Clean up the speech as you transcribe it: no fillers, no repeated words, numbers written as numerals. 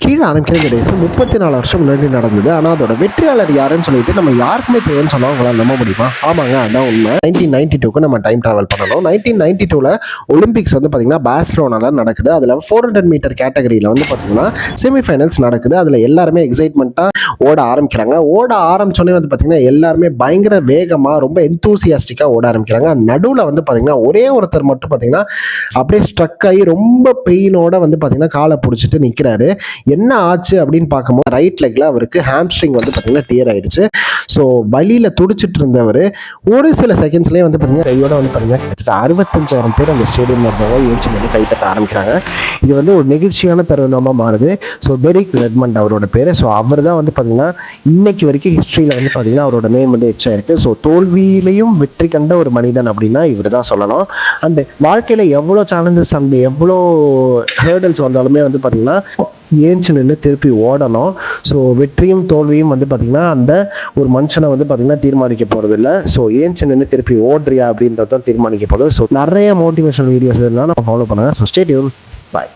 கீழே ஆரம்பிக்கிற இந்த ரேஸ் 34 வருஷம் முன்னாடி நடந்தது. ஆனால் அதோட வெற்றியாளர் யாருன்னு சொல்லிட்டு நம்ம யாருக்குமே தெரியும்னு சொன்னால் அவங்களால நம்ப முடியுமா? ஆமாங்க, அதான் உண்மை. 1992க்கு நம்ம டைம் ட்ராவல் பண்ணணும். 1992ல் ஒலிம்பிக்ஸ் வந்து பார்த்தீங்கன்னா பார்சிலோனால நடக்குது. அதில் 400 மீட்டர் கேட்டகரியில் வந்து பார்த்தீங்கன்னா செமிஃபைனல்ஸ் நடக்குது. அதில் எல்லாருமே எக்ஸைட்மெண்ட்டாக ஓட ஆரம்பிக்கிறாங்க. ஓட ஆரம்பிச்சோன்னே வந்து பார்த்தீங்கன்னா எல்லாருமே பயங்கர வேகமாக ரொம்ப எந்தூசியாஸ்டிக்காக ஓட ஆரம்பிக்கிறாங்க. நடுவில் வந்து பார்த்தீங்கன்னா ஒரே ஒருத்தர் மட்டும் பார்த்தீங்கன்னா அப்படியே ஸ்ட்ரக் ஆகி ரொம்ப பெயினோட வந்து பார்த்தீங்கன்னா காலை பிடிச்சிட்டு நிற்கிறாரு. என்ன ஆச்சு அப்படின்னு பார்க்கும்போது ரைட் லெக்ல அவருக்கு ஹாம்ஸ்ட்ரிங் வந்து பார்த்தீங்கன்னா டியர் ஆயிடுச்சு. ஸோ வழியில் துடிச்சிட்டு இருந்தவர் ஒரு சில செகண்ட்ஸ்லேயே வந்து பார்த்தீங்கன்னா கையோட வந்து பார்த்தீங்கன்னா கிட்டத்தட்ட 65,000 பேர் அந்த ஸ்டேடியம் இருந்தவங்க ஏச்சு வந்து கைத்தட்ட ஆரம்பிக்கிறாங்க. இது வந்து ஒரு நெகிழ்ச்சியான தருணமாக மாறுது. ஸோ டெரிக் ரெட்மண்ட் அவரோட பேர். ஸோ அவர் தான் வந்து பார்த்தீங்கன்னா இன்னைக்கு வரைக்கும் ஹிஸ்ட்ரியில் வந்து பார்த்தீங்கன்னா அவரோட நேம் வந்து எச்சாயிருக்கு. ஸோ தோல்வியிலையும் வெற்றி கண்ட ஒரு மனிதன் அப்படின்னா இவர் தான் சொல்லணும். அந்த வாழ்க்கையில் எவ்வளோ சேலஞ்சஸ் அந்த எவ்வளோ ஹேர்டல்ஸ் வந்தாலுமே வந்து பார்த்தீங்கன்னா ஏஞ்சி நின்று திருப்பி ஓடணும். ஸோ வெற்றியும் தோல்வியும் வந்து பார்த்தீங்கன்னா அந்த ஒரு மனுஷனை வந்து பார்த்தீங்கன்னா தீர்மானிக்க போகிறது இல்லை. ஸோ ஏஞ்சி நின்று திருப்பி ஓடுறியா அப்படின்றத தீர்மானிக்க போகுது. ஸோ நிறைய மோட்டிவேஷனல் வீடியோஸ் இருந்தால் நம்ம ஃபாலோ பண்ணுங்கள். So stay tune. பாய்.